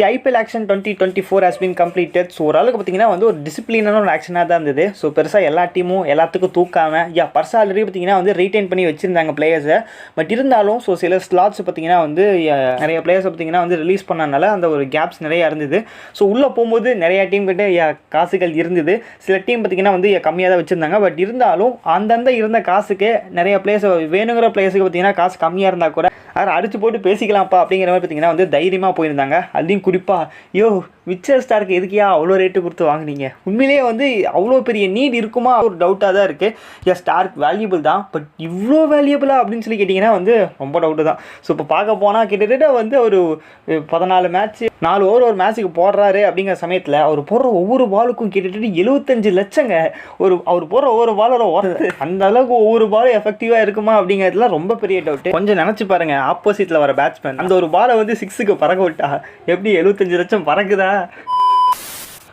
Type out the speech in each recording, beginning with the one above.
IPL action 2024 has been completed. So ஓரளவுக்கு பார்த்தீங்கன்னா வந்து ஒரு டிசிப்ளினான ஒரு ஆக்ஷனாக தான் இருந்தது. ஸோ பெருசாக எல்லா டீமும் எல்லாத்துக்கும் தூக்காமல் பர்ஸ் ஆல்ரெடி பார்த்தீங்கன்னா வந்து ரீட்டைன் பண்ணி வச்சுருந்தாங்க பிளேயர்ஸை. பட் இருந்தாலும் ஸோ சில ஸ்லாட்ஸ் பார்த்தீங்கன்னா வந்து நிறைய பிளேயர்ஸ் பார்த்தீங்கன்னா வந்து ரிலீஸ் பண்ணனால அந்த ஒரு கேப்ஸ் நிறையா இருந்தது. ஸோ உள்ளே போகும்போது நிறையா டீம் கிட்ட காசுகள் இருந்தது. சில டீம் பார்த்தீங்கன்னா வந்து கம்மியாக தான் வச்சுருந்தாங்க. பட் இருந்தாலும் அந்தந்த இருந்த காசுக்கு நிறைய பிளேயர்ஸ் வேணுங்கிற பிளேயர்ஸுக்கு பார்த்தீங்கன்னா காசு கம்மியாக இருந்தால் கூட அடிச்சு போட்டு பேசிக்கலாம்ப்பா அப்படிங்கிற மாதிரி பார்த்தீங்கன்னா வந்து தைரியமாக போயிருந்தாங்க. அதையும் குறிப்பாக விச்சர் ஸ்டாருக்கு எதுக்கியா அவ்வளோ ரேட்டு கொடுத்து வாங்கினீங்க? உண்மையிலேயே வந்து அவ்வளோ பெரிய நீட் இருக்குமா ஒரு டவுட்டாக தான் இருக்குது. ஸ்டார்க் வேல்யூபிள் தான், பட் இவ்வளோ வேல்யூபிளா அப்படின்னு சொல்லி கேட்டிங்கன்னா வந்து ரொம்ப டவுட்டு தான். ஸோ இப்போ பார்க்க போனால் கிட்டத்தட்ட வந்து ஒரு 14 மேட்ச் 4 ஓவர் ஒரு மேட்ச்சுக்கு போடுறாரு அப்படிங்கிற சமயத்தில் அவர் போடுற ஒவ்வொரு பாலுக்கும் கிட்டத்தட்ட 75 லட்சங்க. அவர் போடுற ஒவ்வொரு பாலோட ஒர்த்து அந்த அளவுக்கு ஒவ்வொரு பாலும் எஃபெக்டிவாக இருக்குமா அப்படிங்கிறதுலாம் ரொம்ப பெரிய டவுட்டு. கொஞ்சம் நினச்சி பாருங்கள், ஆப்போசிட்டில் வர பேட்ஸ்மேன் அந்த ஒரு பாலை வந்து 6க்கு பறக்க விட்டா எப்படி 75 லட்சம் பறக்குதா?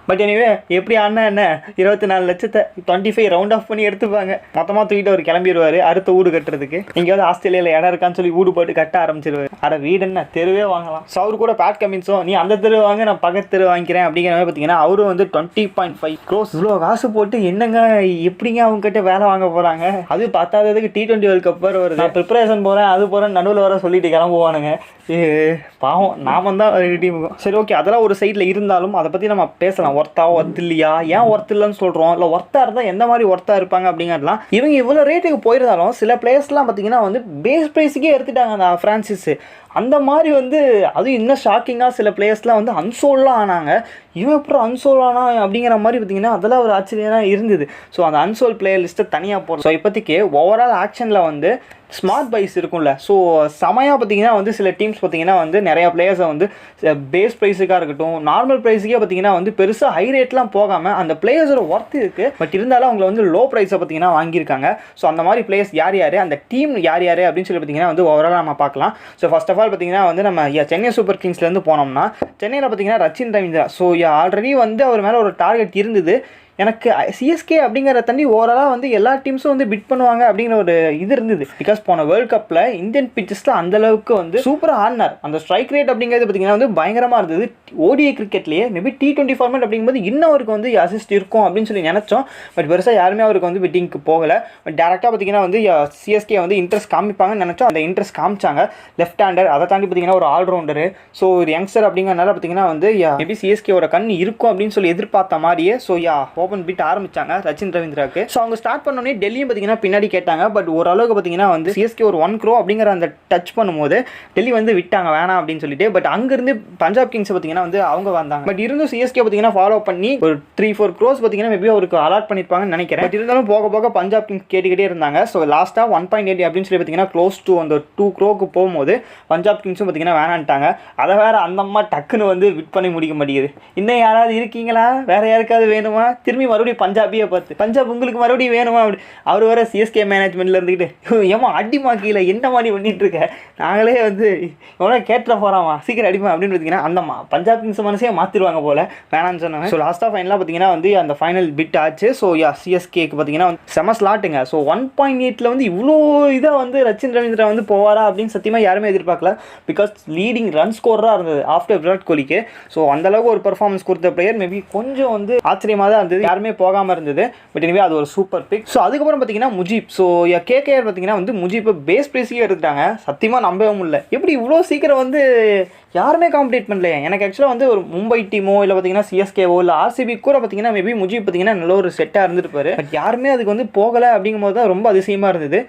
பட் எனிவே எப்படி ஆனா என்ன 24 லட்சத்தை 25 ரவுண்ட் ஆஃப் பண்ணி எடுத்துப்பாங்க. மொத்தமாக தூக்கிட்டு அவர் கிளம்பிடுவார் அடுத்த வீடு கட்டுறதுக்கு. எங்கேயாவது ஆஸ்திரேலியாவில் இடம் இருக்கான்னு சொல்லி வீடு போட்டு கட்ட ஆரம்பிச்சிருவாரு. அட வீடு என்ன தெருவே வாங்கலாம். ஸோ அவரு கூட பேட் கமின்ஸும் நீ அந்த தெரு வாங்க நான் பக்கத்து தெரு வாங்கிக்கிறேன் அப்படிங்கிற மாதிரி பார்த்தீங்கன்னா அவரும் வந்து 20.5 crores இவ்வளோ காசு போட்டு என்னங்க எப்படிங்க அவங்க கிட்ட வேலை வாங்க போகிறாங்க? அது பத்தாததுக்கு T20 வேர்ல்ட் கப் வருது. நான் ப்ரிப்பரேஷன் போகிறேன் அது போகிறேன் நடுவில் வர சொல்லிட்டு கிளம்புவானுங்க. பாவம் நாம தான் டீமுக்கும். சரி ஓகே, அதெல்லாம் ஒரு சைடில் இருந்தாலும் அதை பற்றி நம்ம பேசலாம். ஒர்த்தா ஒர்த் இல்லையா, ஏன் ஒர்த் இல்லைன்னு சொல்கிறோம், இல்லை ஒர்த்தாக இருந்தால் எந்த மாதிரி ஒர்த்தாக இருப்பாங்க அப்படிங்கிறதுலாம். இவங்க இவ்வளோ ரேட்டுக்கு போயிருந்தாலும் சில பிளேயர்ஸ்லாம் பார்த்தீங்கன்னா வந்து பேஸ் ப்ரைஸுக்கே எடுத்துட்டாங்க அந்த ஃப்ரான்சிஸ். அந்த மாதிரி வந்து அதுவும் இன்னும் ஷாக்கிங்காக சில பிளேயர்ஸ்லாம் வந்து அன்சோல்லாம் ஆனாங்க. இவன் அப்புறம் அன்சோல் ஆனா அப்படிங்கிற மாதிரி பார்த்தீங்கன்னா அதெல்லாம் ஒரு ஆச்சரியமாக இருந்தது. ஸோ அந்த அன்சோல் பிளேயர் லிஸ்ட்டை தனியாக போகிறோம். ஸோ இப்போதைக்கு ஓவரால் ஆக்ஷனில் வந்து ஸ்மார்ட் பைஸ் இருக்கும்ல. ஸோ செமையாக பார்த்தீங்கன்னா வந்து சில டீம்ஸ் பார்த்தீங்கன்னா வந்து நிறையா பிளேயர்ஸை வந்து பேஸ் ப்ரைஸுக்காக இருக்கட்டும் நார்மல் ப்ரைஸுக்கே பார்த்தீங்கன்னா வந்து பெருசாக ஹை ரேட்லாம் போகாமல் அந்த பிளேயர்ஸோட ஒர்த் இருக்குது. பட் இருந்தாலும் அவங்கள வந்து லோ ப்ரைஸை பார்த்தீங்கன்னா வாங்கியிருக்காங்க. ஸோ அந்த மாதிரி பிளேயர்ஸ் யார் யார், அந்த டீம் யார் யார் அப்படின்னு சொல்லி பார்த்தீங்கன்னா வந்து ஓவரால் நம்ம பார்க்கலாம். ஸோ ஃபர்ஸ்ட் ஆஃப் ஆல் பார்த்தீங்கன்னா வந்து நம்ம சென்னை சூப்பர் கிங்ஸ்லேருந்து போனோம்னா சென்னையில் பார்த்தீங்கன்னா ரச்சின் ரவீந்திரா. ஸோ ஆல்ரெடி வந்து அவர் மேலே ஒரு டார்கெட் இருந்தது. எனக்கு சிஎஸ்கே அப்படிங்கிற தண்ணி ஓவராலாக வந்து எல்லா டீம்ஸும் வந்து பிட் பண்ணுவாங்க அப்படிங்கிற ஒரு இது இருந்தது. பிகாஸ் போன வேர்ல்ட் கப்பில் இந்தியன் பிச்சஸில் அந்தளவுக்கு வந்து சூப்பராக ஆடினார். அந்த ஸ்ட்ரைக் ரேட் அப்படிங்கிறது பார்த்தீங்கன்னா வந்து பயங்கரமாக இருந்தது. ஓடிஐ கிரிக்கெட்லேயே மேபி T20 ஃபார்மேட் அப்படிங்கும்போது இன்னும் அவருக்கு வந்து அசிஸ்ட் இருக்கும் அப்படின்னு சொல்லி நினச்சோம். பட் பெருசாக யாருமே அவருக்கு வந்து பிட்டிங்க்கு போகலை. பட் டேரெக்டாக பார்த்தீங்கன்னா வந்து சிஎஸ்கே வந்து இன்ட்ரெஸ்ட் காமிப்பாங்கன்னு நினச்சோம். அந்த இன்ட்ரெஸ்ட் காமிச்சாங்க. லெஃப்ட் ஹேண்டர், அதை தாண்டி பார்த்தீங்கன்னா ஒரு ஆல்ரவுண்டரு. ஸோ ஒரு யங்ஸ்டர் அப்படிங்கிறனால பார்த்தீங்கன்னா வந்து மேபி சிஎஸ்கேவோட கண் இருக்கும் அப்படின்னு சொல்லி எதிர்பார்த்த மாதிரியே ஸோ ஓப்பன் பிட் ஆரம்பிச்சாங்க ரச்சின் ரவீந்திராக்கு. ஸோ அவங்க ஸ்டார்ட் பண்ணோடனே டெல்லியும் பார்த்தீங்கன்னா பின்னாடி கேட்டாங்க. பட் ஓரளவுக்கு பார்த்தீங்கன்னா வந்து சிஎஸ்கே ஒரு 1 crore அப்படிங்கிற அந்த டச் பண்ணும்போது டெல்லி வந்து விட்டாங்க வேணாம் அப்படின்னு சொல்லிட்டு. பட் அங்கிருந்து பஞ்சாப் கிங்ஸ் பார்த்தீங்கன்னா வந்து அவங்க வந்தாங்க. பட் இருந்தும் சிஎஸ்கே பார்த்தீங்கன்னா ஃபாலோ பண்ணி ஒரு 3-4 crores பார்த்தீங்கன்னா மேபி அவருக்கு அலாட் பண்ணியிருப்பாங்கன்னு நினைக்கிறேன். பட் இருந்தாலும் போக போக பஞ்சாப் கிங்ஸ் கேட்டுக்கிட்டே இருந்தாங்க. ஸோ லாஸ்ட்டாக 1.8 அப்படின்னு சொல்லி பார்த்தீங்கன்னா க்ளோஸ் டு அந்த 2 crore போகும்போது பஞ்சாப் கிங்ஸும் பார்த்தீங்கன்னா வேணான்ட்டாங்க. அதை வேற அந்த அம்மா டக்குன்னு வந்து விட் பண்ணி முடிக்க மாட்டேங்குது. இன்னும் யாராவது இருக்கீங்களா, வேற யாருக்காவது வேணுமா, திரும்பி மறுபடியும் பஞ்சாபியை பார்த்து பஞ்சாப் உங்களுக்கு மறுபடியும் வேணுமா அப்படி அவர் வேற சிஎஸ்கே மேனேஜ்மெண்ட்டில் இருந்துக்கிட்டு ஏமா அடிமா கீழே என்ன மாதிரி பண்ணிட்டு இருக்க, நாங்களே வந்து எவ்வளோ கேட்டுற போகிறாமா சீக்கிரம் அடிமா அப்படின்னு பார்த்தீங்கன்னா அந்த பஞ்சாப் கிங்ஸ் மனசே மாற்றிடுவாங்க போல வேணான்னு சொன்னாங்க. ஸோ லாஸ்ட்டாக ஃபைனலாக பார்த்தீங்கன்னா வந்து அந்த ஃபைனல் பிட் ஆச்சு. ஸோ சிஎஸ்கேக்கு பார்த்தீங்கன்னா செம ஸ்லாட்டுங்க. ஸோ 1.8 வந்து இவ்வளோ இதாக வந்து ரச்சின் ரவீந்திரா வந்து போவாரா அப்படின்னு சத்தியமாக யாருமே எதிர்பார்க்கல. பிகாஸ் லீடிங் ரன் ஸ்கோராக இருந்தது ஆஃப்டர் விராட் கோலிக்கு. ஸோ அந்தளவுக்கு ஒரு பெர்ஃபார்மன்ஸ் கொடுத்த பிளேயர் மேபி கொஞ்சம் வந்து ஆச்சரியமாக தான் இருந்தது. யாருமே போகாமல் இருந்தது. பட் எனவே அது ஒரு சூப்பர் பிக். ஸோ அதுக்கப்புறம் பார்த்தீங்கன்னா முஜீப். ஸோ கேகேஆர் பார்த்தீங்கன்னா வந்து முஜீப்பை பேஸ் ப்ரைஸியே எடுத்துட்டாங்க. சத்தியமாக நம்பவே முடியல. எப்படி இவ்வளோ சீக்கிரம் வந்து யாருமே காம்படிட் பண்ணலையே. எனக்கு ஆக்சுவலாக வந்து ஒரு மும்பை டீமோ இல்லை பார்த்தீங்கன்னா சிஎஸ்கேவோ இல்லை ஆர்சிபி கூட பார்த்தீங்கன்னா மேபி முஜீப் பார்த்தீங்கன்னா நல்ல ஒரு செட்டாக இருந்துருப்பாரு. பட் யாருமே அதுக்கு வந்து போகலை அப்படிங்கும்போது தான் ரொம்ப அதிசயமாக இருந்தது.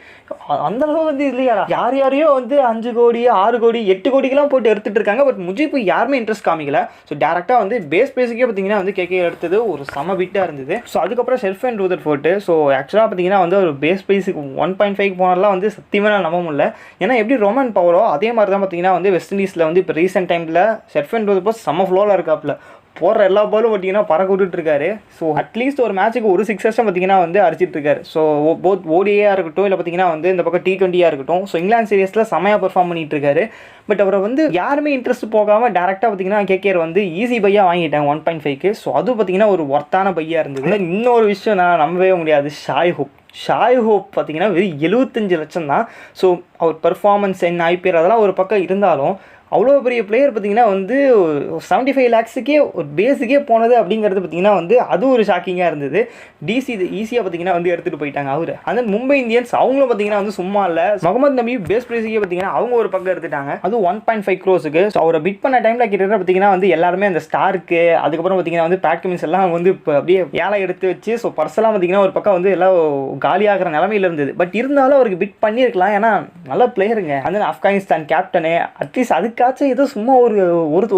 அந்த அளவு வந்து இல்லையா, யார் யாரையோ வந்து 5 கோடி 6 கோடி 8 கோடிக்கெல்லாம் போட்டு எடுத்துகிட்டு இருக்காங்க. பட் முஜீப் யாருமே இன்ட்ரெஸ்ட் காமிக்கல. ஸோ டேரெக்டாக வந்து பேஸ் ப்ரைஸுக்கே பார்த்தீங்கன்னா வந்து கேகேஆர் எடுத்தது ஒரு சம பிட்டாக இருந்தது. ஸோ அதுக்கப்புறம் ஷெர்ஃபன் ரூதர்ஃபோர்ட். ஸோ ஆக்சுவலாக பார்த்தீங்கன்னா வந்து ஒரு பேஸ் ப்ரைஸுக்கு 1.5 போனாலாம் வந்து சத்தியமாக நான் நம்ப முடியல. ஏன்னா எப்படி ரோமன் பவரோ அதே மாதிரி தான் பார்த்தீங்கன்னா வந்து வெஸ்ட் இண்டீஸில் வந்து இப்போ ரீசெண்ட் டைமில் ஷெர்ஃபன் ரூதர்ஃபோர்ட் செம்ம ஃப்ளோவில் இருக்காப்புல. போடுற எல்லா பாலும் பார்த்தீங்கன்னா பறக்க விட்டுருக்காரு. ஸோ அட்லீஸ்ட் ஒரு மேட்ச்சுக்கு ஒரு 6 பார்த்தீங்கன்னா வந்து அடிச்சிட்டு இருக்காரு. ஸோ போத் ஓடியாக இருக்கட்டும் இல்லை பார்த்தீங்கன்னா வந்து இந்த பக்கம் T20 இருக்கட்டும். ஸோ இங்கிலாந்து சீரியஸில் செமையாக பெர்ஃபார்ம் பண்ணிட்டு இருக்காரு. பட் அவரை வந்து யாருமே இன்ட்ரெஸ்ட் போகாமல் டேரெக்டாக பார்த்தீங்கன்னா கேகேஆர் வந்து ஈஸி பையாக வாங்கிட்டாங்க 1.5க்கு. ஸோ அது பார்த்தீங்கன்னா ஒரு ஒர்த்தான பையாக இருந்தது. இன்னொரு விஷயம் நான் நம்பவே முடியாது, ஷாய் ஹோப் பார்த்தீங்கன்னா வெறும் 75 லட்சம் தான். ஸோ அவர் பெர்ஃபார்மன்ஸ் என்ன ஐபிஎல் அதெல்லாம் ஒரு பக்கம் இருந்தாலும் அவ்வளோ பெரிய பிளேயர் பார்த்தீங்கன்னா வந்து 75 lakhsக்கே ஒரு பேஸுக்கே போனது அப்படிங்கிறது பார்த்தீங்கன்னா வந்து அது ஒரு ஷாக்கிங்காக இருந்தது. டிசி இது ஈஸியாக பார்த்தீங்கன்னா வந்து எடுத்துகிட்டு போயிட்டாங்க அவர். அந்த மும்பை இந்தியன்ஸ் அவங்களும் பார்த்தீங்கன்னா வந்து சும்மா இல்லை, முகமது நபி பேஸ் ப்ரைஸுக்கே பார்த்தீங்கன்னா அவங்க ஒரு பக்கம் எடுத்துட்டாங்க, அது 1.5 crores. ஸோ அவரை பிட் பண்ண டைமில் கிட்டத்தட்ட பார்த்தீங்கன்னா வந்து எல்லாருமே அந்த ஸ்டாருக்கு அதுக்கப்புறம் பார்த்தீங்கன்னா வந்து பேட் கமின்ஸ் எல்லாம் வந்து இப்போ அப்படியே ஏழை எடுத்து வச்சு ஸோ பர்செல்லாம் பார்த்தீங்கன்னா ஒரு பக்கம் வந்து எல்லாம் காலியாகிற நிலமையில இருந்தது. பட் இருந்தாலும் அவருக்கு பிட் பண்ணியிருக்கலாம், ஏன்னா நல்ல பிளேயருங்க. அந்த ஆப்கானிஸ்தான் கேப்டனு அட்லீஸ்ட் அதுக்காச்சும் ஏதோ சும்மா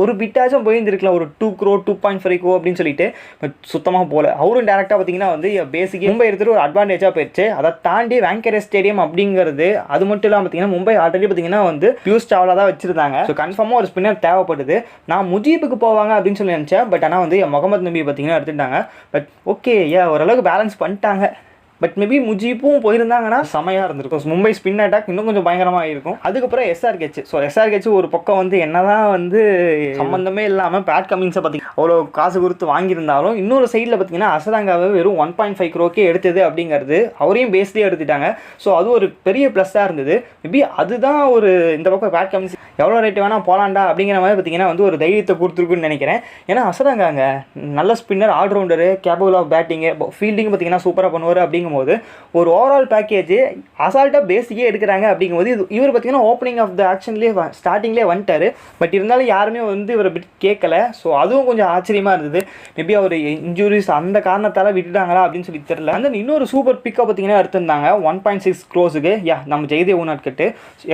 ஒரு பிட்டாச்சும் போயிருந்துருக்கலாம், ஒரு 2 crore 2.5 crore அப்படின்னு சொல்லிட்டு. பட் சுத்தமாக போல அவரும் டேரெக்டாக பார்த்தீங்கன்னா வந்து பேசிக்காக மும்பை எடுத்துகிட்டு ஒரு அட்வான்டேஜாக போயிடுச்சு. அதை தாண்டி வாங்கரே ஸ்டேடியம் அப்படிங்கிறது அது மட்டும் இல்லாமல் பார்த்தீங்கன்னா மும்பை ஆல்ரெடி பார்த்தீங்கன்னா வந்து பியூஷ் சாவ்லா தான் வச்சிருந்தாங்க. ஸோ கன்ஃபார்மாக ஒரு ஸ்பின்னர் தேவைப்படுது. நான் முஜீபுக்கு போவாங்க அப்படின்னு சொல்லி நினச்சேன், பட் ஆனால் வந்து முகமது நபி பார்த்தீங்கன்னா எடுத்துட்டாங்க. பட் ஓகே ஓரளவுக்கு பேலன்ஸ் பண்ணிட்டாங்க. பட் மேபி முஜீப்பும் போயிருந்தாங்கன்னா செமையாக இருந்திருக்கும். மும்பை ஸ்பின் அட்டாக் இன்னும் கொஞ்சம் பயங்கரமாக இருக்கும். அதுக்கப்புறம் எஸ்ஆர்கேச். ஸோ எஸ்ஆர்கேச் ஒரு பக்கம் வந்து என்னதான் வந்து சம்மந்தமே இல்லாமல் பேட் கமின்ஸை பார்த்தீங்கன்னா அவ்வளோ காசு கொடுத்து வாங்கியிருந்தாலும் இன்னொரு சைடில் பார்த்தீங்கன்னா அசதாங்காவை வெறும் 1.5 crore எடுத்தது அப்படிங்கிறது அவரையும் பேஸ்லேயே எடுத்துட்டாங்க. ஸோ அது ஒரு பெரிய ப்ளஸ்ஸாக இருந்தது. மேபி அதுதான் ஒரு இந்த பக்கம் பேட் கமின்ஸ் எவ்வளோ ரேட்டு வேணால் போலாண்டா அப்படிங்கிற மாதிரி பார்த்தீங்கன்னா வந்து ஒரு தைரியத்தை கொடுத்துருக்குன்னு நினைக்கிறேன். ஏன்னா அசதாங்காங்க நல்ல spinner, allrounder, capable of batting, fielding பார்த்தீங்கன்னா சூப்பராக பண்ணுவார். அப்படிங்கும்போது ஒரு ஓவரால் பேக்கேஜ் அசால்ட்டாக பேசிக்கே எடுக்கிறாங்க. அப்படிங்கும்போது இவர் பார்த்தீங்கன்னா ஓப்பனிங் ஆஃப் த ஆக்ஷன்லேயே ஸ்டார்டிங்லேயே வந்துட்டார். பட் இருந்தாலும் யாருமே வந்து இவரை பிட் கேட்கல. ஸோ அதுவும் கொஞ்சம் ஆச்சரியமாக இருந்தது. மேபி அவர் இன்ஜுரிஸ் அந்த காரணத்தால் விட்டுட்டாங்களா அப்படின்னு சொல்லி தெரியல. அந்த இன்னொரு சூப்பர் பிக்கை பார்த்தீங்கன்னா எடுத்திருந்தாங்க 1.6 crores. நம்ம ஜெயதேவ் உனாட்கட்டு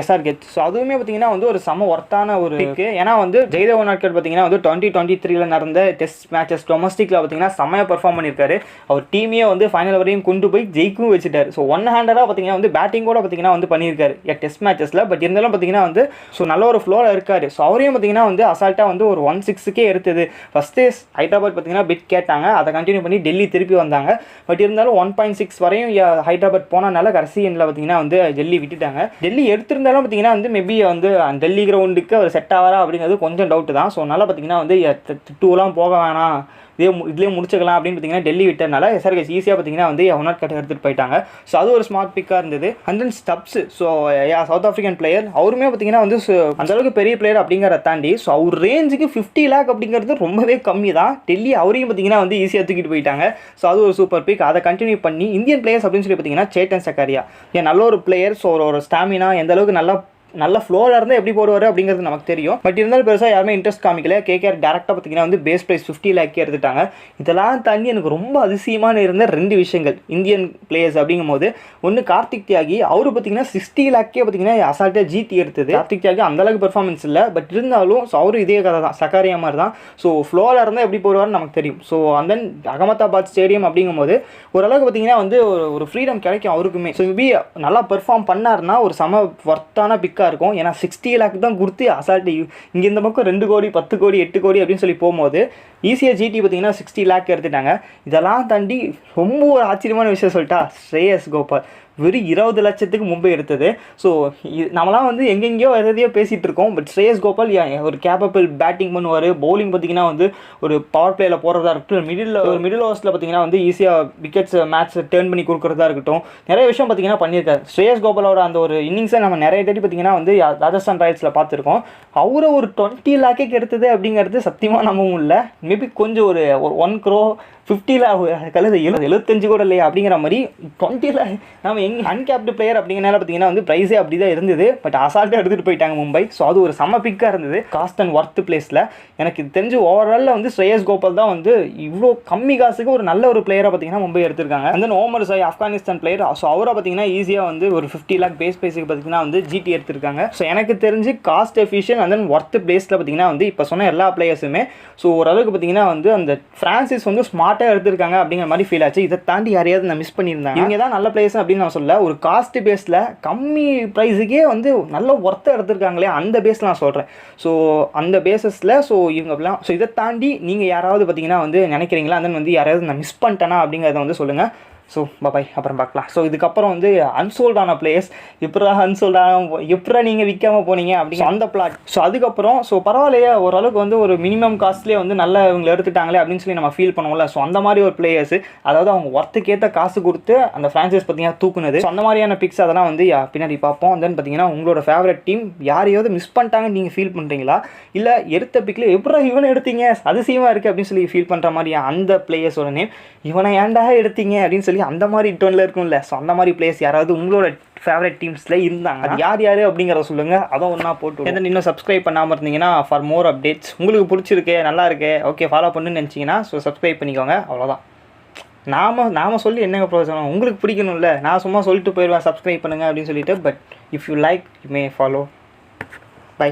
எஸ்ஆர்கேச். ஸோ அதுவுமே பார்த்தீங்கன்னா வந்து ஒரு செம ஒர்த்தான ஒரு பிக்கு. ஏன்னா வந்து ஜெயதேவ் உனாட்கட் பார்த்தீங்கன்னா வந்து 2023 நடந்த டெஸ்ட் மேட்சஸ் டொமஸ்டிக்கில் பார்த்தீங்கன்னா செம்மையாக பெர்ஃபார்ம் பண்ணியிருக்காரு. அவர் டீமையே வந்து ஃபைனல் வரையும் கொண்டு போய் ஜெயிக்கவும் வச்சுட்டார். ஸோ ஒன் ஹேண்டராக பார்த்தீங்கன்னா வந்து பேட்டிங் கூட பார்த்தீங்கன்னா வந்து பண்ணியிருக்காரு டெஸ்ட் மேட்சஸில். பட் இருந்தாலும் பார்த்தீங்கன்னா வந்து ஸோ நல்ல ஒரு ஃப்ளோவில் இருக்காரு. ஸோ அவரையும் பார்த்தீங்கன்னா வந்து அசால்ட்டாக வந்து ஒரு 1.6 எடுத்தது. ஃபஸ்ட்டு ஹைதராபாத் பார்த்தீங்கன்னா பிட் கேட்டாங்க, அதை கண்டினியூ பண்ணி டெல்லி திருப்பி வந்தாங்க. பட் இருந்தாலும் 1.6 வரையும் ஹைதராபாத் போனனால கடைசி எண்ணில் பார்த்தீங்கன்னா வந்து டெல்லி விட்டுட்டாங்க. டெல்லி எடுத்திருந்தாலும் பார்த்தீங்கன்னா வந்து மேபி வந்து டெல்லி கிரவுண்டுக்கு அவர் செட் ஆவாரா அப்படிங்கிறது கொஞ்சம் டவுட்டு தான். ஸோ அதனால் பார்த்தீங்கன்னா வந்து 2 போக வேணாம், இதுலேயே முடிச்சுக்கலாம் அப்படின்னு பார்த்தீங்கன்னா டெல்லி விட்டனால எஸ்ஆர்கேச் ஈஸியாக பார்த்தீங்கன்னா வந்து உனாட்கட் எடுத்துகிட்டு போயிட்டாங்க. ஸோ அது ஒரு ஸ்மார்ட் பிக்காக இருந்தது. And then Stubbs. So South African player அவருமே பார்த்தீங்கன்னா வந்து அந்தளவுக்கு பெரிய பிளேயர் அப்படிங்கிறத தாண்டி ஸோ அவர் ரேஞ்சுக்கு 50 lakh அப்படிங்கிறது ரொம்பவே கம்மி தான். டெல்லி அவரையும் பார்த்தீங்கன்னா வந்து ஈஸியாக தூக்கிட்டு போயிட்டாங்க. ஸோ அது ஒரு சூப்பர் பிக். அதை கண்டினியூ பண்ணி இந்தியன் பிளேயர்ஸ் அப்படின்னு சொல்லி பார்த்தீங்கன்னா சேட்டன் சக்காரியா நல்ல ஒரு பிளேயர். ஸோ ஒரு ஸ்டாமினா எந்த அளவுக்கு நல்ல ஃப்ளோவில் இருந்தால் எப்படி போடுவார் அப்படிங்கிறது நமக்கு தெரியும். பட் இருந்தாலும் பெருசாக யாருமே இன்ட்ரெஸ்ட் காமிக்கல. கேகேஆர் டேரெக்டாக பார்த்தீங்கன்னா வந்து பேஸ் ப்ரைஸ் 50 lakh எடுத்துட்டாங்க. இதெல்லாம் தாண்டி எனக்கு ரொம்ப அதிசயமான இருந்த 2 விஷயங்கள் இந்தியன் பிளேயர்ஸ் அப்படிங்கும்போது, ஒன்று கார்த்திக் தியாகி. அவர் பார்த்தீங்கன்னா 60 lakh பார்த்தீங்கன்னா அசால்ட்டாக ஜிடி எடுத்தது. கார்த்திக் தியாகி அந்தளவுக்கு பெர்ஃபார்மன்ஸ் இல்லை, பட் இருந்தாலும் ஸோ அவரும் இதே கதை தான், சக்காரியா மாதிரி தான். ஸோ ஃப்ளோவில் இருந்தால் எப்படி போடுவார்னு நமக்கு தெரியும். ஸோ அந்த அகமதாபாத் ஸ்டேடியம் அப்படிங்கும்போது ஓரளவுக்கு பார்த்தீங்கன்னா வந்து ஒரு ஃப்ரீடம் கிடைக்கும் அவருக்குமே. ஸோ மேபி நல்லா பெர்ஃபார்ம் பண்ணார்னா ஒரு சம ஒர்த்தான பிக் இருக்கும். ஏன்னா 60 lakh தான் கொடுத்து அசால்ட்டு இங்கே இந்த பக்கம் 2 கோடி 10 கோடி 8 கோடி அப்படின்னு சொல்லி போகும்போது ஈஸியாக ஜிடி பார்த்தீங்கன்னா 60 lakh எடுத்துட்டாங்க. இதெல்லாம் தாண்டி ரொம்ப ஒரு ஆச்சரியமான விஷயம் சொல்லிட்டா, ஸ்ரேயஸ் கோபால் வெறும் 20 லட்சத்துக்கு மும்பை எடுத்தது. ஸோ நம்மளாம் வந்து எங்கெங்கேயோ எதையோ பேசிகிட்டு இருக்கோம். பட் ஸ்ரேயஸ் கோபால் ஒரு கேப்பபிள் பேட்டிங் பண்ணுவார். பவுலிங் பார்த்தீங்கன்னா வந்து ஒரு பவர் பிளேயில் போகிறதா இருக்கட்டும், மிடில் ஓவர்ஸில் பார்த்தீங்கன்னா வந்து ஈஸியாக விக்கெட்ஸ் மேட்ச் டேர்ன் பண்ணி கொடுக்குறதா இருக்கட்டும், நிறைய விஷயம் பார்த்தீங்கன்னா பண்ணியிருக்காரு. ஸ்ரேயஸ் கோபாலோட அந்த ஒரு இன்னிங்ஸை நம்ம நிறைய தேடி பார்த்தீங்கன்னா வந்து ராஜஸ்தான் ராயல்ஸில் பார்த்துருக்கோம். அவரை ஒரு 20 lakh எடுத்தது அப்படிங்கிறது சத்தியமாக நம்பவும் இல்லை. மேபி கொஞ்சம் ஒரு 1 crore 50 lakh கழுது 75 கூட இல்லையா அப்படிங்கிற மாதிரி 20 lakh நம்ம எங்கே அன்கேப்டு பிளேயர் அப்படிங்கிறனால பார்த்தீங்கன்னா வந்து ப்ரைஸே அப்படி தான் இருந்தது. பட் அசால்ட்டாக எடுத்துகிட்டு போயிட்டாங்க மும்பை. ஸோ அது ஒரு செம்ம பிக்காக இருந்தது காஸ்ட் அண்ட் ஒர்த் பிளேஸில். எனக்கு தெரிஞ்சு ஓவராலில் வந்து ஸ்ரேயஸ் கோபால் தான் வந்து இவ்வளோ கம்மி காசுக்கு ஒரு நல்ல ஒரு பிளேயராக பார்த்தீங்கன்னா மும்பை எடுத்திருக்காங்க. அந்த ஓமர் சாய் ஆப்கானிஸ்தான் பிளேயர். ஸோ அவரை பார்த்தீங்கன்னா ஈஸியாக வந்து ஒரு 50 lakh பேஸ் ப்ரைஸுக்கு பார்த்தீங்கன்னா வந்து ஜிடி எடுத்திருக்காங்க. ஸோ எனக்கு தெரிஞ்சு cost efficient and then worth பிளேஸில் பார்த்தீங்கன்னா வந்து இப்போ சொன்ன எல்லா பிளேயர்ஸுமே ஸோ ஓரளவுக்கு பார்த்தீங்கன்னா வந்து அந்த ஃப்ரான்சிஸ் வந்து ஸ்மார்ட்டாக எடுத்திருக்காங்க அப்படிங்கிற மாதிரி ஃபீல் ஆச்சு. இதை தாண்டி யாரையாவது நான் மிஸ் பண்ணியிருந்தாங்க. இவங்க தான் நல்ல பிளேயர்ஸ் அப்படின்னு நான் சொல்ல, ஒரு காஸ்ட் பேஸில் கம்மி ப்ரைஸுக்கே வந்து நல்ல ஒர்த்தை எடுத்திருக்காங்களே அந்த பேஸில் நான் சொல்கிறேன். ஸோ அந்த பேஸஸில் ஸோ இவங்கலாம் ஸோ இதை தாண்டி நீங்கள் யாராவது பார்த்தீங்கன்னா வந்து நினைக்கிறீங்களா, அந்த வந்து யாராவது நான் மிஸ் பண்ணிட்டேனா அப்படிங்கிறத வந்து சொல்லுங்கள். ஸோ பாய், அப்புறம் பார்க்கலாம். ஸோ இதுக்கப்புறம் வந்து அன்சோல்டான பிளேயர்ஸ் எப்படா நீங்கள் விற்காமல் போனீங்க அப்படிங்கிற அந்த பிளாட். ஸோ அதுக்கப்புறம் ஸோ பரவாயில்லையே, ஓரளவுக்கு வந்து ஒரு மினிமம் காஸ்ட்லேயே வந்து நல்ல இவங்களை எடுத்துட்டாங்களே அப்படின்னு சொல்லி நம்ம ஃபீல் பண்ணுவோம்ல. ஸோ அந்த மாதிரி ஒரு பிளேயர்ஸ், அதாவது அவங்க ஒர்த்துக்கேற்ற காசு கொடுத்து அந்த ஃப்ரான்ச்சைஸ் பார்த்தீங்கன்னா தூக்குனது. ஸோ அந்த மாதிரியான பிக்ஸ் அதெல்லாம் வந்து பின்னாடி பார்ப்போம். தென் பார்த்தீங்கன்னா உங்களோட ஃபேவரட் டீம் யாரையாவது மிஸ் பண்ணிட்டாங்கன்னு நீங்கள் ஃபீல் பண்ணுறீங்களா, இல்லை எடுத்த பிக்கில் எப்படா இவனை எடுத்தீங்க அதிசயமாக இருக்குது அப்படின்னு சொல்லி ஃபீல் பண்ணுற மாதிரி அந்த பிளேயர்ஸோட நேம், இவனை ஏன்டா எடுத்தீங்க அப்படின்னு சொல்லி அந்த மாதிரி டோனில் இருக்கும்ல. ஸோ அந்த மாதிரி பிளேயர்ஸ் யாராவது உங்களோட ஃபேவரட் டீம்ஸில் இருந்தாங்க, அது யார் அப்படிங்கிறத சொல்லுங்கள். அதை ஒன்றா போட்டு இன்னும் சப்ஸ்கிரைப் பண்ணாமல் இருந்தீங்கன்னா ஃபார் மோர் அப்டேட்ஸ், உங்களுக்கு பிடிச்சிருக்கு, நல்லா இருக்கு, ஓகே ஃபாலோ பண்ணுன்னு நினச்சிங்கன்னா ஸோ சப்ஸ்கிரைப் பண்ணிக்கோங்க. அவ்வளோதான். நாம சொல்லி என்னங்க பிரயோஜனம், உங்களுக்கு பிடிக்கணும்ல. நான் சும்மா சொல்லிட்டு போயிடுவேன் சப்ஸ்கிரைப் பண்ணுங்கள் அப்படின்னு சொல்லிட்டு. But if you like you may follow. By.